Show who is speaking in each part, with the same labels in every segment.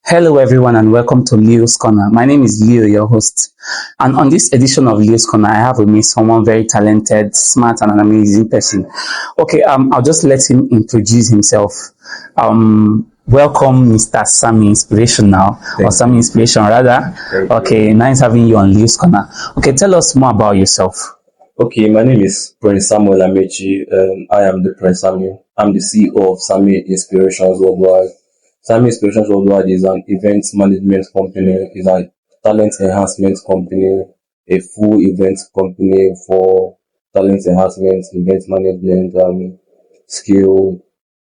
Speaker 1: Hello, everyone, and welcome to Leo's Corner. My name is Leo, your host. And on this edition of Leo's Corner, I have with me someone very talented, smart, and an amazing person. Okay, I'll just let him introduce himself. Welcome, Mr. Sammy Inspiration now, or Sammy Inspiration rather. Okay, nice having you on Leo's Corner. Okay, tell us more about yourself.
Speaker 2: Okay, my name is Prince Samuel Amechi. I am the Prince Samuel. I'm the CEO of Sami Inspirations Worldwide. Sami Inspirations Worldwide is an event management company, is a talent enhancement company, a full event company for talent enhancement, event management, skill,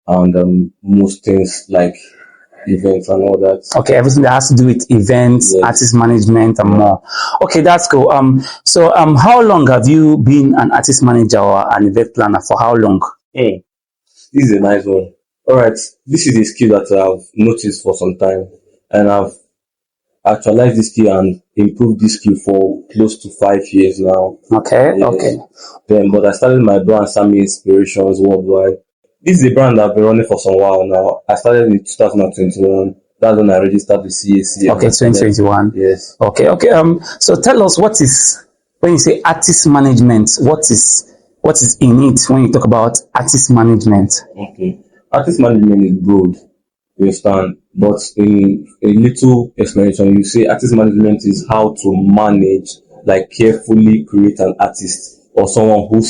Speaker 2: and most things like events and all that.
Speaker 1: Okay, everything that has to do with events,
Speaker 2: Yes.
Speaker 1: artist management, and more. Okay, that's cool. How long have you been an artist manager or an event planner? For how long?
Speaker 2: This is a nice one. All right, this is a skill that I've noticed for some time, and I've actualized this skill and improved this skill for close to 5 years now.
Speaker 1: Okay,
Speaker 2: Yes.
Speaker 1: okay.
Speaker 2: But I started my brand, Sami Inspirations Worldwide. This is a brand that I've been running for some while now. I started in 2021. That's when I registered with CAC.
Speaker 1: Okay, 2021.
Speaker 2: Yes.
Speaker 1: Okay. So tell us, what is, when you say artist management, what is in it when you talk about artist management?
Speaker 2: Okay. Artist management is broad, you understand? But in a little explanation, you say artist management is how to manage, like carefully create an artist or someone who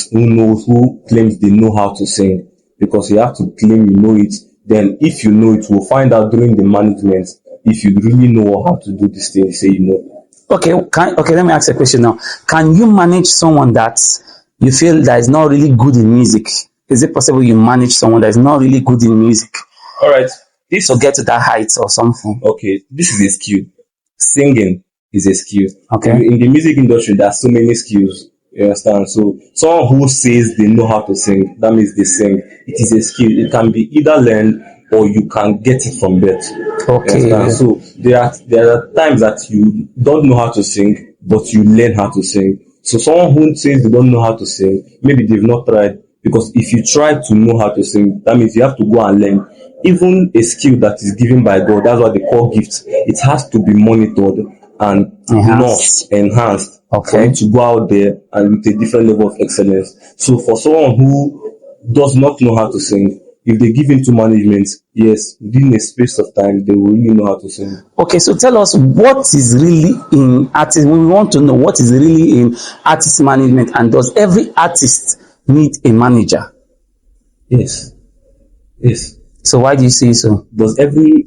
Speaker 2: claims they know how to sing. Because you have to claim you know it. Then if you know it, we'll find out during the management if you really know how to do this thing, say you know.
Speaker 1: Okay, let me ask a question now. Can you manage someone that you feel that is not really good in music? Is it possible you manage someone that is not really good in music
Speaker 2: All right. This
Speaker 1: to get to that height or something?
Speaker 2: Okay, this is a skill. Singing is a skill.
Speaker 1: Okay.
Speaker 2: In the music industry, there are so many skills. You understand? So someone who says they know how to sing, that means they sing. It is a skill. It can be either learned or you can get it from birth.
Speaker 1: Okay.
Speaker 2: You understand? So there are times that you don't know how to sing, but you learn how to sing. So someone who says they don't know how to sing, maybe they've not tried. Because if you try to know how to sing, that means you have to go and learn. Even a skill that is given by God, that's what they call gifts. It has to be monitored and enhanced for
Speaker 1: Okay.
Speaker 2: you to go out there and with a different level of excellence. So for someone who does not know how to sing, if they give into management, yes, within a space of time, they will really know how to sing.
Speaker 1: Okay, so tell us what is really in artist. We want to know what is really in artist management, and does every artist need a manager?
Speaker 2: Yes.
Speaker 1: So why do you say so?
Speaker 2: Does every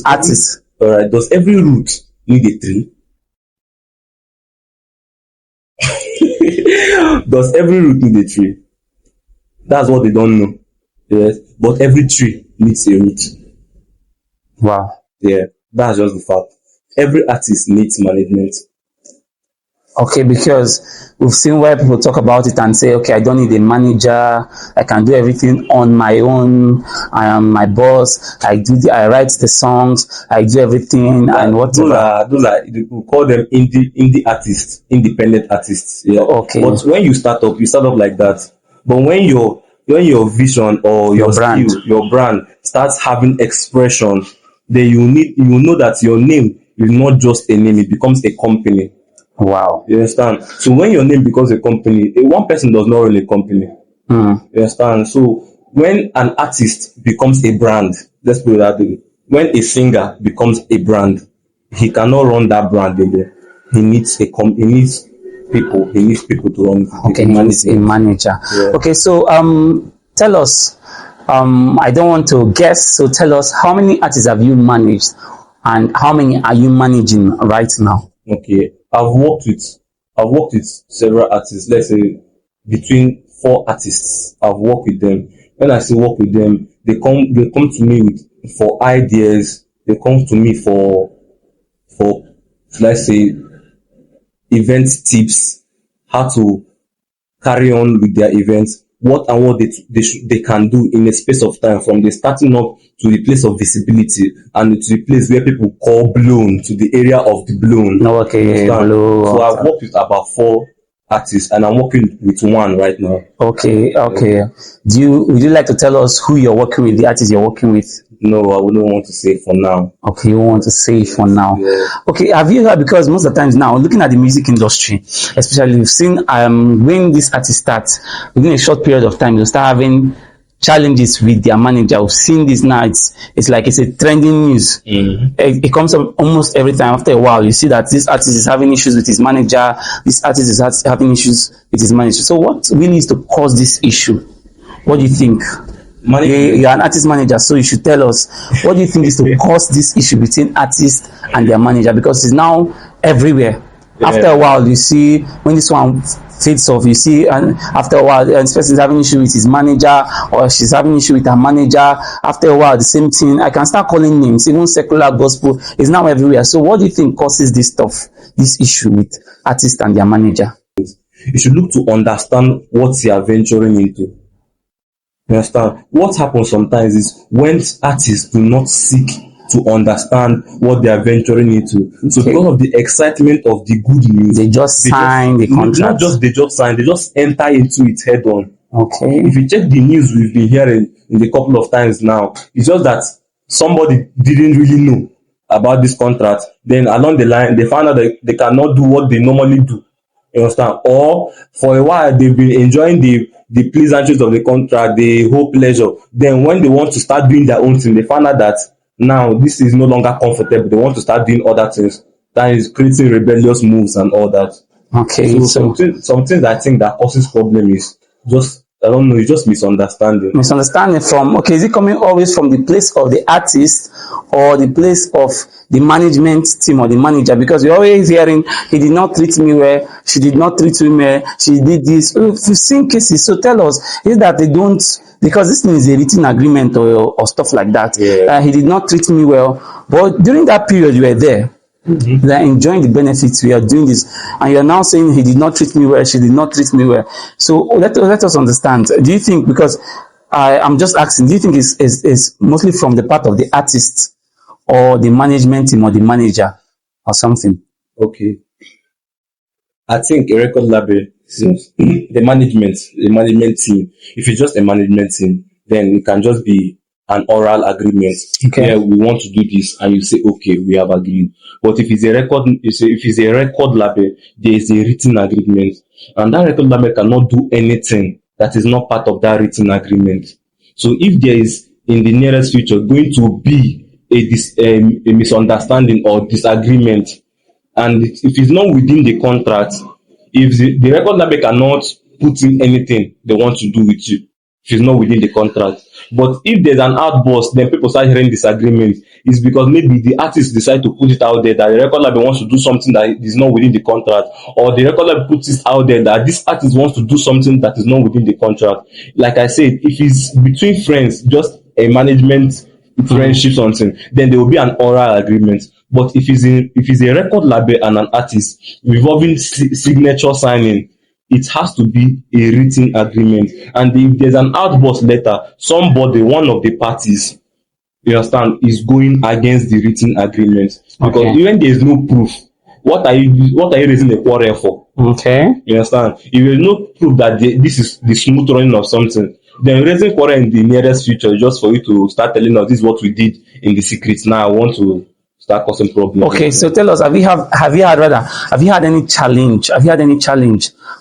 Speaker 1: Artist.
Speaker 2: Alright, does every root need a tree? Does every root need a tree? That's what they don't know. Yes. But every tree needs a root.
Speaker 1: Wow.
Speaker 2: Yeah. That's just the fact. Every artist needs management.
Speaker 1: Okay, because we've seen where people talk about it and say, okay, I don't need a manager. I can do everything on my own. I am my boss. I write the songs. I do everything and whatever.
Speaker 2: Those are we call them indie artists, independent artists. Yeah.
Speaker 1: Okay.
Speaker 2: But when you start up like that. But when your vision or your
Speaker 1: brand.
Speaker 2: skill, your brand starts having expression, then you know that your name is not just a name, it becomes a company.
Speaker 1: Wow.
Speaker 2: You understand? So when your name becomes a company, one person does not run a company. You understand? So when an artist becomes a brand, let's put it that way, when a singer becomes a brand, he cannot run that brand again. He needs people to run.
Speaker 1: Okay, he needs a manager.
Speaker 2: Yeah.
Speaker 1: Okay, so tell us, I don't want to guess, so tell us, how many artists have you managed and how many are you managing right now?
Speaker 2: Okay, I've worked with several artists. Let's say between 4 artists. I've worked with them. When I say work with them, they come to me for ideas. They come to me for let's say event tips, how to carry on with their events, what they can do in a space of time, from the starting up to the place of visibility and to the place where people call blown, to the area of the blown.
Speaker 1: No, okay,
Speaker 2: So
Speaker 1: blow.
Speaker 2: I've worked with about 4 artists, and I'm working with one right now.
Speaker 1: Okay, okay. Would you like to tell us who you're working with, the artist you're working with?
Speaker 2: No, I wouldn't want to say for now.
Speaker 1: Okay, you want to say for now.
Speaker 2: Yeah.
Speaker 1: Okay, have you heard, because most of the times now, looking at the music industry, especially we've seen when this artist starts, within a short period of time, they'll start having challenges with their manager. We've seen this now, it's like it's a trending news. It comes up almost every time. After a while, you see that this artist is having issues with his manager, this artist is having issues with his manager. So what really is to cause this issue? What do you think? You're an artist manager, so you should tell us what do you think is to cause this issue between artists and their manager, because it's now everywhere. Yeah. After a while, you see when this one fades off, you see, and after a while, this person is having issue with his manager, or she's having issue with her manager. After a while, the same thing. I can start calling names. Even secular gospel is now everywhere. So, what do you think causes this stuff, this issue with artists and their manager?
Speaker 2: You should look to understand what you are venturing into. You understand? What happens sometimes is when artists do not seek to understand what they are venturing into. So because of the excitement of the good news,
Speaker 1: they just sign the contract.
Speaker 2: Not just they just sign, they just enter into it head on.
Speaker 1: Okay.
Speaker 2: If you check the news we've been hearing in a couple of times now, it's just that somebody didn't really know about this contract. Then along the line, they found out that they cannot do what they normally do. You understand? Or for a while they've been enjoying the pleasantries of the contract, the whole pleasure. Then when they want to start doing their own thing, they find out that now this is no longer comfortable. They want to start doing other things. That is creating rebellious moves and all that.
Speaker 1: Okay.
Speaker 2: So some things I think that causes problem is just, I don't know, it's just misunderstanding.
Speaker 1: Misunderstanding from, okay, is it coming always from the place of the artist or the place of the management team or the manager? Because you're always hearing, he did not treat me well, she did not treat me well, she did this. We've seen cases, so tell us, is that they don't, because this thing is a written agreement or stuff like that.
Speaker 2: Yeah.
Speaker 1: He did not treat me well, but during that period you were there. Mm-hmm. They're enjoying the benefits. We are doing this, and you're now saying he did not treat me well, she did not treat me well. So let us understand. Do you think, because I'm just asking, do you think it's mostly from the part of the artist or the management team or the manager or something?
Speaker 2: Okay, I think a record label, the management team. If it's just a management team, then it can just be an oral agreement.
Speaker 1: Okay.
Speaker 2: Yeah, we want to do this, and you say, okay, we have agreed. But if it's a record label, there is a written agreement, and that record label cannot do anything that is not part of that written agreement. So if there is in the nearest future going to be a misunderstanding or disagreement, and if it's not within the contract, if the record label cannot put in anything they want to do with you, if it's not within the contract. But if there's an outburst, then people start hearing disagreement. It's because maybe the artist decide to put it out there that the record label wants to do something that is not within the contract, or the record label puts it out there that this artist wants to do something that is not within the contract. Like I said, if it's between friends, just a management friendship something, then there will be an oral agreement. But if it's a record label and an artist involving signature signing, it has to be a written agreement. And if there's an outburst letter, one of the parties, you understand, is going against the written agreement. Because even there is no proof, what are you raising a quarrel for?
Speaker 1: Okay.
Speaker 2: You understand? If there is no proof that this is the smooth running of something, then raising quarrel in the nearest future is just for you to start telling us this is what we did in the secret. Now I want to start causing problems.
Speaker 1: Okay, so tell us, have you had any challenge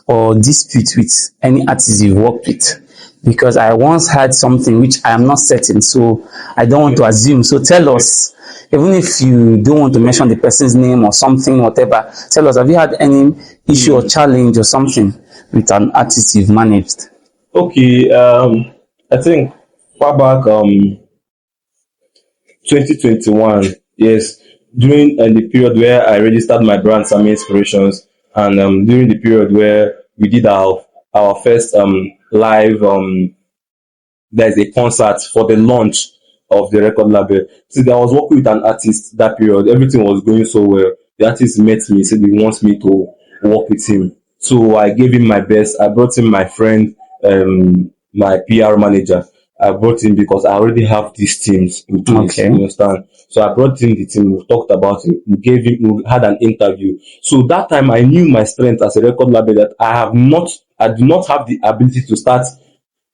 Speaker 1: or dispute with any artist you worked with? Because I once had something which I am not certain, so I don't want to assume. So tell us, even if you don't want to mention the person's name or something, whatever, tell us, have you had any issue or challenge or something with an artist you've managed?
Speaker 2: Okay, I think far back 2021, yes, during the period where I registered my brand Sami Inspirations, and during the period where we did our first live there's a concert for the launch of the record label. So I was working with an artist that period. Everything was going so well. The artist met me, said he wants me to work with him. So I gave him my best. I brought in my friend, my PR manager. I brought him because I already have these teams in place.
Speaker 1: Okay.
Speaker 2: You understand? So I brought in the team. We talked about it. We had an interview. So that time I knew my strength as a record label that I do not have the ability to start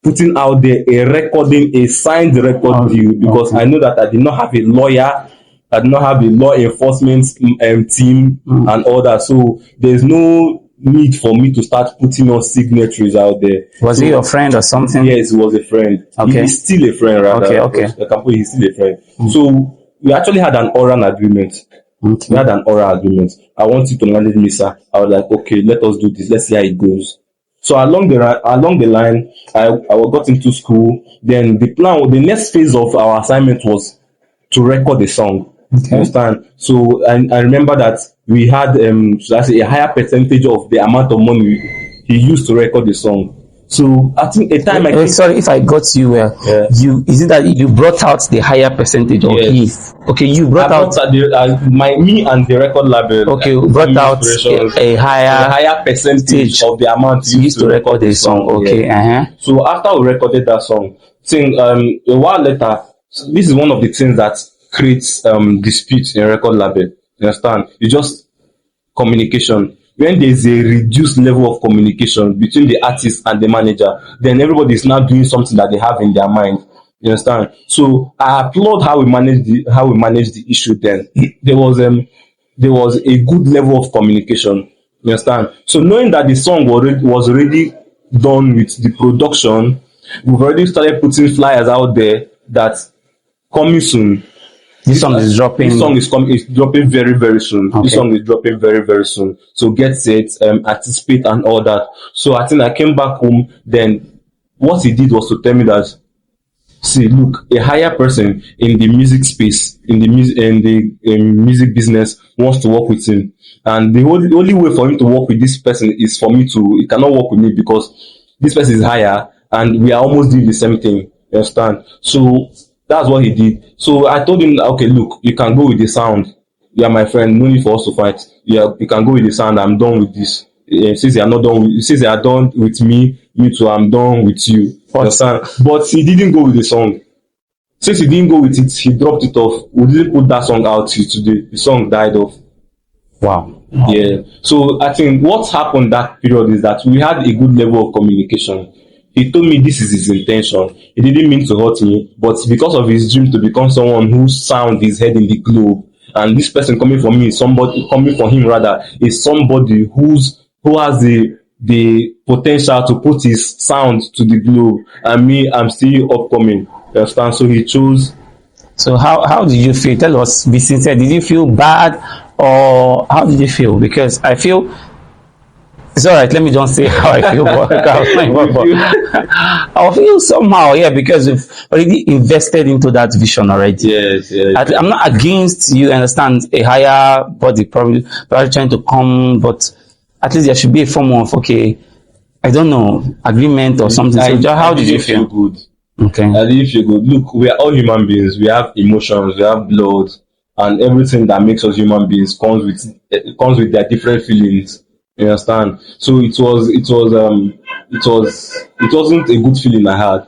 Speaker 2: putting out there a signed record deal because I know that I did not have a lawyer. I did not have a law enforcement team and all that. So there's no need for me to start putting on signatories out there.
Speaker 1: Was he your friend or something?
Speaker 2: Yes, he was a friend.
Speaker 1: Okay.
Speaker 2: He's still a friend, rather.
Speaker 1: Okay.
Speaker 2: I can put he's still a friend. So we actually had an oral agreement.
Speaker 1: Okay.
Speaker 2: We had an oral agreement. I want you to manage me, sir. I was like, okay, let us do this. Let's see how it goes. So along the line, I got into school. Then the next phase of our assignment was to record a song.
Speaker 1: Okay.
Speaker 2: You understand? So I remember that we had a higher percentage of the amount of money he used to record the song. So I think a time
Speaker 1: sorry if I got you well.
Speaker 2: Yeah.
Speaker 1: Is it that you brought out the higher percentage of
Speaker 2: Yes.
Speaker 1: he? Okay, you brought out
Speaker 2: me and the record label.
Speaker 1: Okay, brought out a higher
Speaker 2: percentage of the amount
Speaker 1: you used to record the song. Okay,
Speaker 2: yeah. So after we recorded that song, a while later, this is one of the things that creates disputes in record label. You understand? It's just communication. When there's a reduced level of communication between the artist and the manager, then everybody is now doing something that they have in their mind. You understand? So I applaud how we managed the issue then. There was a good level of communication. You understand? So knowing that the song was already done with the production, we've already started putting flyers out there that coming soon.
Speaker 1: This song is dropping.
Speaker 2: This song is dropping very, very soon.
Speaker 1: Okay.
Speaker 2: This song is dropping very, very soon. So get set, anticipate and all that. So I think I came back home. Then what he did was to tell me that, see, look, a higher person in the music space, in the music business wants to work with him. And the only way for him to work with this person is for me he cannot work with me because this person is higher and we are almost doing the same thing. You understand? So that's what he did. So I told him, okay, look, you can go with the sound. You are my friend. No need for us to fight. You can go with the sound. I'm done with this. Since you are not done, since you are done with me too, I'm done with you. Understand? But he didn't go with the song. Since he didn't go with it, he dropped it off. We didn't put that song out till today. The song died off.
Speaker 1: Wow.
Speaker 2: Yeah. So I think what happened that period is that we had a good level of communication. He told me this is his intention. He didn't mean to hurt me, but because of his dream to become someone whose sound is heard in the globe, and this person coming from him is somebody is somebody who has the potential to put his sound to the globe. And me, I'm still upcoming. You understand? So he chose.
Speaker 1: So how did you feel? Tell us, be sincere. Did you feel bad or how did you feel? Because I feel it's all right. Let me just say how I feel. I feel somehow, yeah, because you've already invested into that vision already.
Speaker 2: Yes.
Speaker 1: I'm not against you. Understand a higher body probably trying to come, but at least there should be a form of I don't know, agreement or something. So how did you feel?
Speaker 2: Good.
Speaker 1: Okay.
Speaker 2: I didn't feel good. Look, we are all human beings. We have emotions. We have blood, and everything that makes us human beings comes with their different feelings. You understand? So it wasn't a good feeling I had.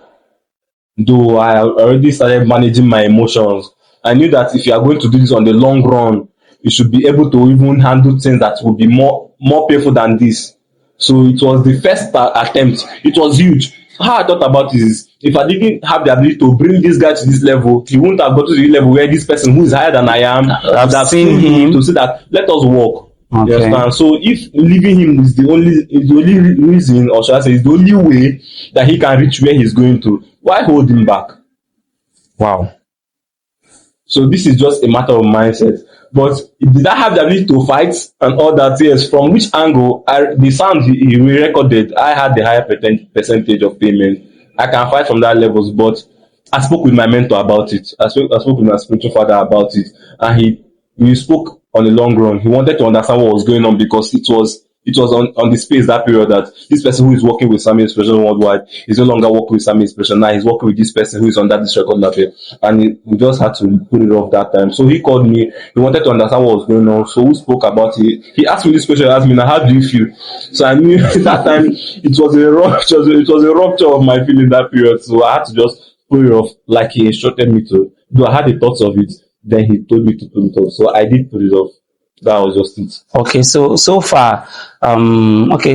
Speaker 2: Though I already started managing my emotions. I knew that if you are going to do this on the long run, you should be able to even handle things that will be more painful than this. So it was the first attempt. It was huge. How I thought about it is, if I didn't have the ability to bring this guy to this level, he wouldn't have got to the level where this person who is higher than I am would have seen him to say that let us walk. Okay. You understand? So if leaving him is the only reason, or should I say, is the only way that he can reach where he's going to, why hold him back?
Speaker 1: Wow.
Speaker 2: So this is just a matter of mindset. But did I have the ability to fight and all that? Yes. From which angle? The sound he recorded, I had the higher percentage of payment. I can fight from that levels, but I spoke with my mentor about it. I spoke with my spiritual father about it, and we spoke on the long run. He wanted to understand what was going on because it was on the space that period that this person who is working with Sammy Expression Worldwide is no longer working with Sammy Expression. Now he's working with this person who is under this record label, and we just had to put it off that time. So he called me. He wanted to understand what was going on. So we spoke about it. He asked me this question. He asked me, "Now, how do you feel?" So I knew that time it was a rupture of my feeling that period. So I had to just pull it off like he instructed me to. Though I had the thoughts of it, then he told me to pull it off. So I did pull it off. That was just it.
Speaker 1: Okay, so far,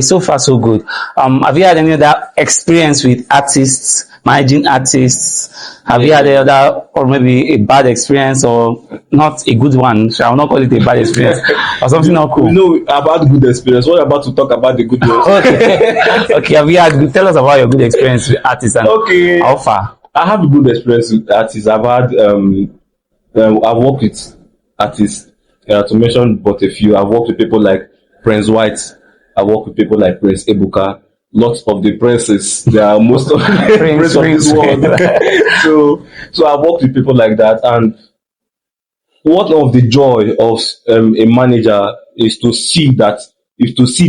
Speaker 1: so far so good. Have you had any other experience with artists, managing artists? Have you had any other, or maybe a bad experience, or not a good one? Shall not call it a bad experience, or something not cool?
Speaker 2: No, about good experience. What about to talk about the good ones?
Speaker 1: Okay, okay. Have you had? Tell us about your good experience with artists and
Speaker 2: Okay.
Speaker 1: how far.
Speaker 2: I have good experience with artists. I've had I've worked with artists. To mention but a few, I've worked with people like Prince White. I work with people like Prince Ebuka. Lots of the princes. They are most of the prince of this world. so I've worked with people like that. And one of the joy of a manager is to see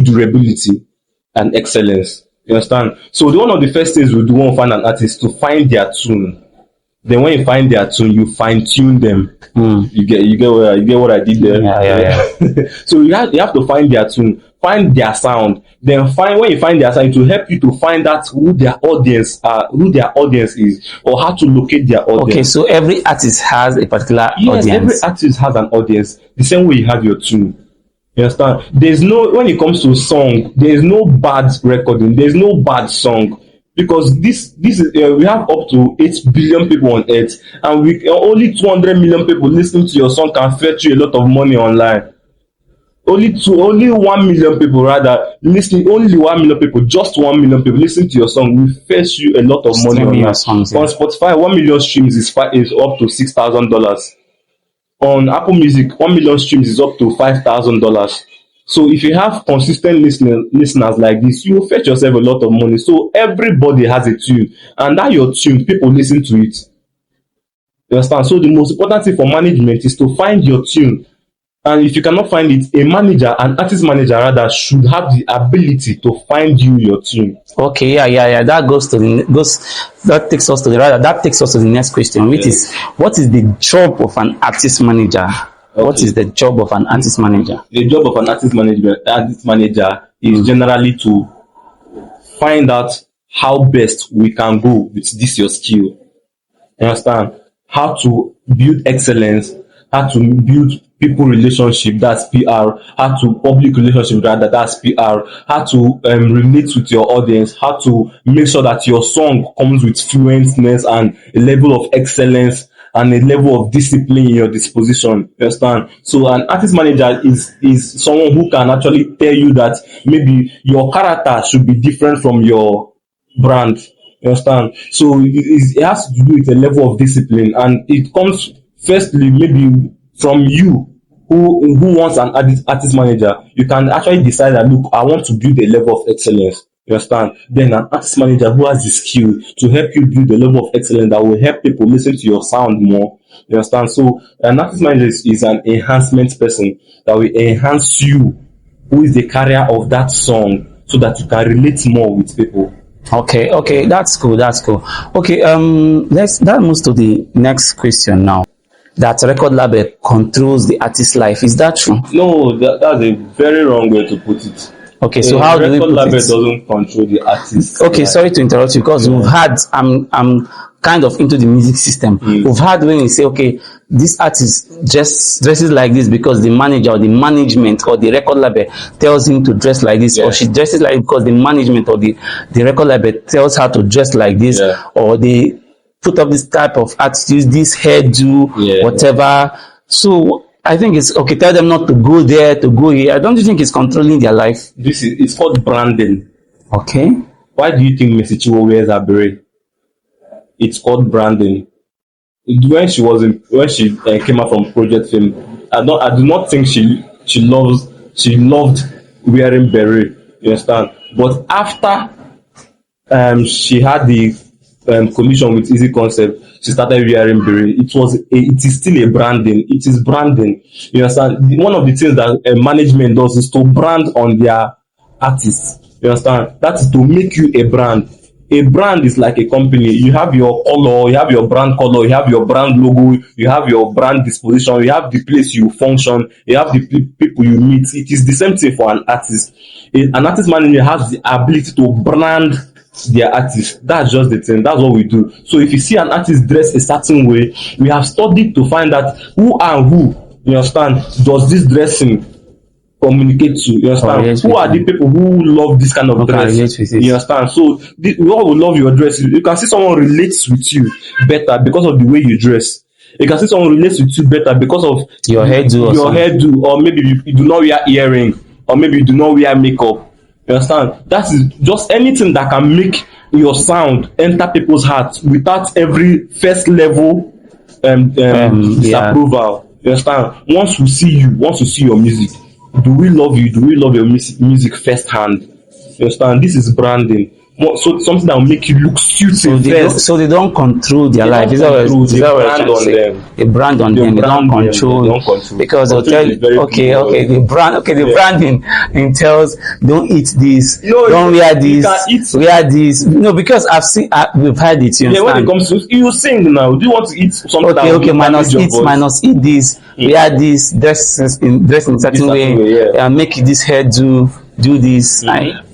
Speaker 2: durability and excellence. You understand? So one of the first things we do when we find an artist to find their tune. Then when you find their tune, you fine tune them. You get what I did there.
Speaker 1: Yeah.
Speaker 2: So you have to find their tune, find their sound. Then when you find their sound, it will help you to find out who their audience is, or how to locate their audience.
Speaker 1: Okay, so every artist has a particular
Speaker 2: Yes,
Speaker 1: audience.
Speaker 2: every artist has an audience. The same way you have your tune. You understand? When it comes to song, there is no bad recording. There is no bad song. Because this is we have up to 8 billion people on earth, and only 200 million people listening to your song can fetch you a lot of money online. Only 1 million people rather listening. Only 1 million people, just 1 million people listening to your song will fetch you a lot of money online.
Speaker 1: Songs, yeah.
Speaker 2: On Spotify, 1 million streams is up to $6,000. On Apple Music, 1 million streams is up to $5,000. So if you have consistent listeners like this, you will fetch yourself a lot of money. So everybody has a tune, and that your tune, people listen to it. You understand? So the most important thing for management is to find your tune. And if you cannot find it, an artist manager rather, should have the ability to find you your tune.
Speaker 1: Okay, yeah. That takes us to the next question, which is, what is the job of an artist manager? Okay. What is the job of an artist manager?
Speaker 2: The job of an artist manager is generally to find out how best we can go with this your skill. You understand? How to build excellence, how to build people relationship, that's PR, how to public relationship, rather, that's PR, how to relate with your audience, how to make sure that your song comes with fluentness and a level of excellence and a level of discipline in your disposition. You understand? So an artist manager is someone who can actually tell you that maybe your character should be different from your brand. You understand? So it has to do with a level of discipline, and it comes firstly maybe from you who wants an artist manager. You can actually decide that, look, I want to build a level of excellence. You understand? Then an artist manager who has the skill to help you build a level of excellence that will help people listen to your sound more. You understand? So an artist manager is an enhancement person that will enhance you, who is the carrier of that song, so that you can relate more with people.
Speaker 1: Okay, that's cool. Okay, that moves to the next question now. That record label controls the artist's life. Is that true?
Speaker 2: No, that's a very wrong way to put it.
Speaker 1: Okay, so how do we put it?
Speaker 2: Record label doesn't control the artist.
Speaker 1: Okay, sorry to interrupt you, because we've had, I'm kind of into the music system. We've had when you say, okay, this artist just dresses like this because the manager or the management or the record label tells him to dress like this, or she dresses like this because the management or the record label tells her to dress like this, or they put up this type of attitude, this hairdo, whatever. So I think it's okay. Tell them not to go there, to go here. I don't think it's controlling their life.
Speaker 2: It's called branding.
Speaker 1: Okay.
Speaker 2: Why do you think Mercy Chinwo wears a beret? It's called branding. When she came out from Project Fame, I do not think she loved wearing beret. You understand? But after she had the collision with Easy Concept, she started wearing beret. It is still a branding. It is branding. You understand? One of the things that management does is to brand on their artists. You understand? That is to make you a brand. A brand is like a company. You have your color, you have your brand color, you have your brand logo, you have your brand disposition, you have the place you function, you have the people you meet. It is the same thing for an artist. An artist manager has the ability to brand their artist. That's just the thing. That's what we do. So if you see an artist dress a certain way, we have studied to find out who and who, you understand, does this dressing communicate to. You understand?
Speaker 1: Correlate
Speaker 2: Who
Speaker 1: with
Speaker 2: are
Speaker 1: you.
Speaker 2: the people who love this kind of
Speaker 1: Correlate
Speaker 2: dress?
Speaker 1: with it.
Speaker 2: You understand? So we all will love your dress. You can see someone relates with you better because of the way you dress. You can see someone relates with you better because of
Speaker 1: Your hairdo or
Speaker 2: your
Speaker 1: something.
Speaker 2: hairdo, or maybe you do not wear earring, or maybe you do not wear makeup. You understand? That is just anything that can make your sound enter people's hearts without every first level
Speaker 1: Yeah.
Speaker 2: disapproval. You understand? Once we see you, once we see your music, do we love you? Do we love your music firsthand? You understand? This is branding. So something that will make you look suited first.
Speaker 1: So they don't control their
Speaker 2: They
Speaker 1: life.
Speaker 2: don't
Speaker 1: Is that what-
Speaker 2: control,
Speaker 1: is
Speaker 2: they
Speaker 1: that what
Speaker 2: brand
Speaker 1: you're trying to
Speaker 2: on
Speaker 1: say?
Speaker 2: them.
Speaker 1: They brand on
Speaker 2: They
Speaker 1: them. They don't
Speaker 2: brand them,
Speaker 1: control.
Speaker 2: they don't control.
Speaker 1: Because they'll
Speaker 2: Control
Speaker 1: tell
Speaker 2: is very
Speaker 1: you, okay,
Speaker 2: good.
Speaker 1: okay, the brand, okay, the
Speaker 2: Yeah.
Speaker 1: branding entails don't eat this,
Speaker 2: No,
Speaker 1: don't wear
Speaker 2: you
Speaker 1: this,
Speaker 2: can eat.
Speaker 1: wear this. No, because I've seen, we've had it. You
Speaker 2: Yeah, when it
Speaker 1: understand?
Speaker 2: comes to you sing now, do you want to eat something that
Speaker 1: Okay,
Speaker 2: will
Speaker 1: okay, minus
Speaker 2: damage your
Speaker 1: eat,
Speaker 2: voice?
Speaker 1: minus eat this, wear this, dress in certain
Speaker 2: certain
Speaker 1: way,
Speaker 2: way, yeah.
Speaker 1: and make this hair do this.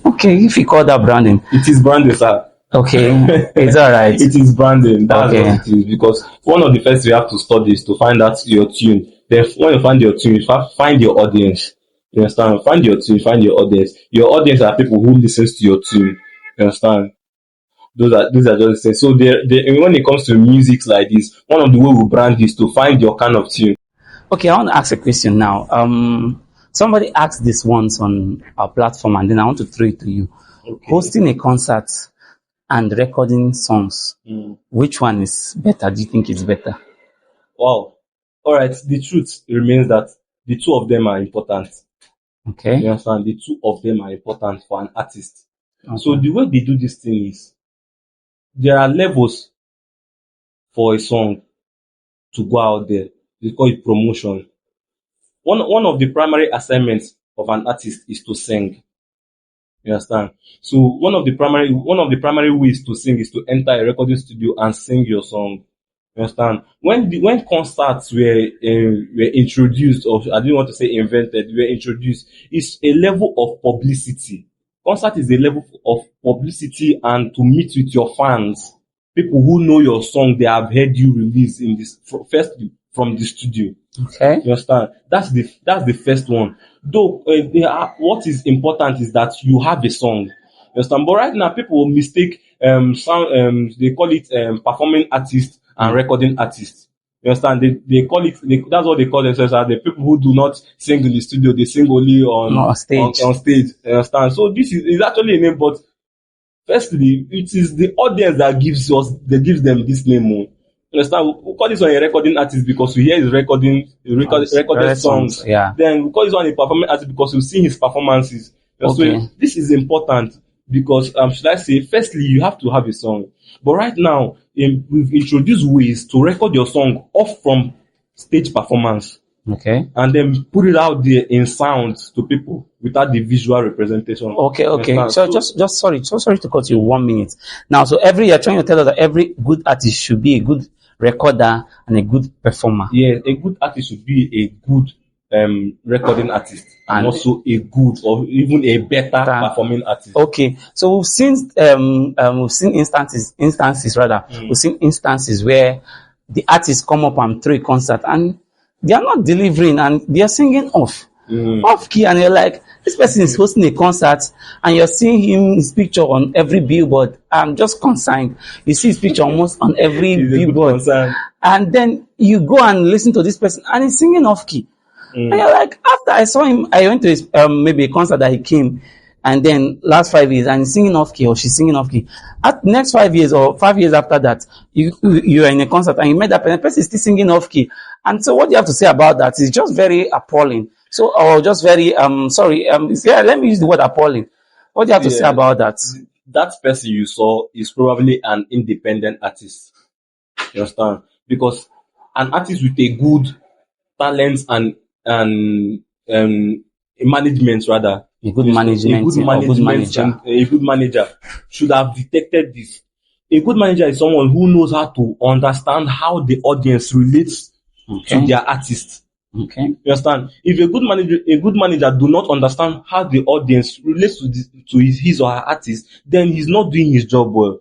Speaker 1: Okay, if you call that branding,
Speaker 2: It is branding, sir.
Speaker 1: okay, it's all right.
Speaker 2: It is branding. That's
Speaker 1: Okay.
Speaker 2: what it is. Because one of the first you have to study is to find out your tune. Then when you find your tune, you find your audience. You understand? Find your tune, find your audience. Your audience are people who listens to your tune. You understand? Those are just the things. So when it comes to music like this, one of the way we brand is to find your kind of tune.
Speaker 1: Okay, I want to ask a question now. Somebody asked this once on our platform, and then I want to throw it to you.
Speaker 2: Okay.
Speaker 1: Hosting a concert and recording songs, which one is better? Do you think it's better?
Speaker 2: Wow. All right. The truth remains that the two of them are important.
Speaker 1: Okay.
Speaker 2: You understand? The two of them are important for an artist.
Speaker 1: Okay.
Speaker 2: So the way they do this thing is there are levels for a song to go out there. They call it promotion. One of the primary assignments of an artist is to sing. You understand? So one of the primary ways to sing is to enter a recording studio and sing your song. You understand? When concerts were introduced, or I didn't want to say invented, were introduced, it's a level of publicity. Concert is a level of publicity and to meet with your fans, people who know your song, they have heard you release in this first from the studio.
Speaker 1: Okay.
Speaker 2: You understand? That's the first one. Though what is important is that you have a song. You understand? But right now, people will mistake sound. They call it performing artist and recording artist. You understand? They call it. That's what they call themselves. Are the people who do not sing in the studio. They sing only on
Speaker 1: stage.
Speaker 2: On stage. You understand? So this is actually a name, but firstly, it is the audience that gives them this name. You understand? We call this one a recording artist because we hear his recorded songs.
Speaker 1: Yeah.
Speaker 2: Then we call this one a performing artist because we see his performances.
Speaker 1: Okay.
Speaker 2: So this is important because should I say, firstly, you have to have a song. But right now, we've introduced ways to record your song off from stage performance.
Speaker 1: Okay.
Speaker 2: And then put it out there in sound to people without the visual representation.
Speaker 1: Okay. So just sorry to cut you 1 minute. Now, so you're trying to tell us that every good artist should be a good recorder and a good performer.
Speaker 2: Yeah, a good artist should be a good recording artist and also a good or even a better performing artist.
Speaker 1: Okay, so we've seen instances we've seen instances where the artists come up and throw a concert and they are not delivering and they are singing off key, and you're like, this person is hosting a concert and you're seeing his picture on every billboard. I'm just concerned. You see his picture almost on every billboard, and then you go and listen to this person and he's singing off key. And you're like, after I saw him, I went to his maybe a concert that he came, and then last 5 years and he's singing off key or she's singing off key. At next 5 years or 5 years after that, you are in a concert and you met that person, the person is still singing off key. And so what do you have to say about that? It's just very appalling. So, or just very, let me use the word appalling. What do you have to say about that?
Speaker 2: That person you saw is probably an independent artist. You understand? Because an artist with a good talent and management rather.
Speaker 1: A good
Speaker 2: manager should have detected this. A good manager is someone who knows how to understand how the audience relates to their artist.
Speaker 1: Okay.
Speaker 2: You understand? If a good manager do not understand how the audience relates to his or her artist, then he's not doing his job well.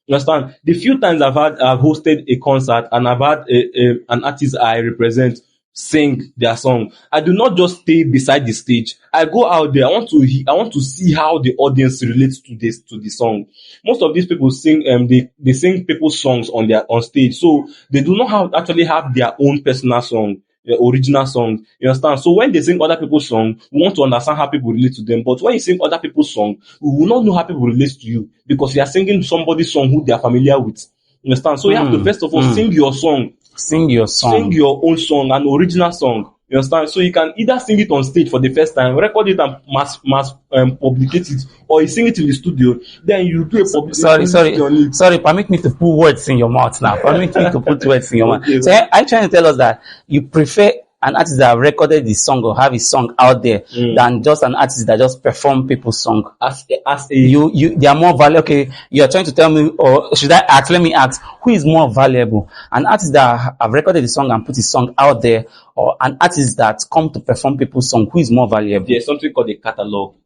Speaker 2: You understand? The few times I've hosted a concert and I've had an artist I represent sing their song, I do not just stay beside the stage. I go out there. I want to see how the audience relates to the song. Most of these people sing they sing people's songs on stage, so they do not actually have their own personal song, original song. You understand? So when they sing other people's song, we want to understand how people relate to them. But when you sing other people's song, we will not know how people relate to you because you are singing somebody's song who they are familiar with. You understand? So you have to first of all sing your song.
Speaker 1: Sing your song.
Speaker 2: Sing your own song, an original song. You understand? So you can either sing it on stage for the first time, record it and mass publicate it, or you sing it in the studio. Then you do a publication on it.
Speaker 1: Sorry. Permit me to put words in your mouth now. Permit me to put words in your mouth.
Speaker 2: Okay,
Speaker 1: so are you trying to tell us that you prefer an artist that recorded the song or have his song out there than just an artist that just perform people's song? They are more valuable. Okay, you're trying to tell me, or should I ask? Let me ask, who is more valuable? An artist that have recorded the song and put his song out there, or an artist that come to perform people's song? Who is more valuable?
Speaker 2: There's something called a catalog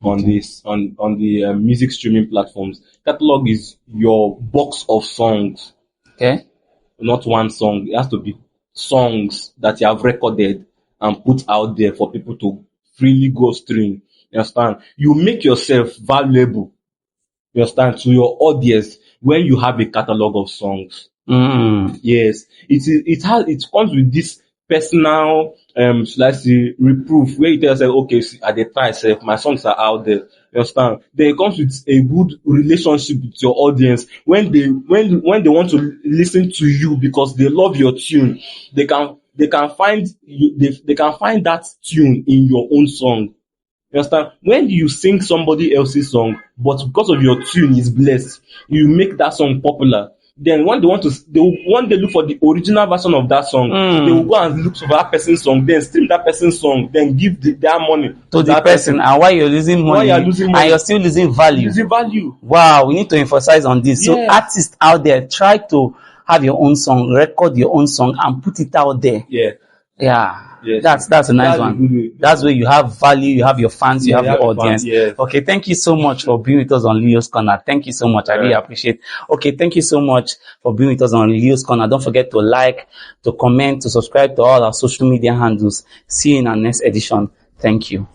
Speaker 2: on the music streaming platforms. Catalog is your box of songs.
Speaker 1: Okay.
Speaker 2: Not one song. It has to be songs that you have recorded and put out there for people to freely go stream. You understand? You make yourself valuable, you understand, to your audience when you have a catalog of songs. Yes. It comes with this personal should I say reproof where you tell yourself, okay, see, I dey try self, my songs are out there. You understand? Then it comes with a good relationship with your audience. When they want to listen to you because they love your tune, they can find that tune in your own song. You understand? When you sing somebody else's song, but because of your tune is blessed, you make that song popular. Then when they look for the original version of that song, they will go and look for that person's song, then stream that person's song, then give their money
Speaker 1: to the person. And while you're losing money, and you're still losing value. Wow, we need to emphasize on this. Yes. So artists out there, try to have your own song, record your own song, and put it out there. Yeah. Yes. That's a nice one. That's where you have value, you have your fans, you have your audience. Okay, thank you so much for being with us on Leo's Corner. Thank you so much. I really appreciate it. Okay, thank you so much for being with us on Leo's Corner. Don't forget to like, to comment, to subscribe to all our social media handles. See you in our next edition. Thank you.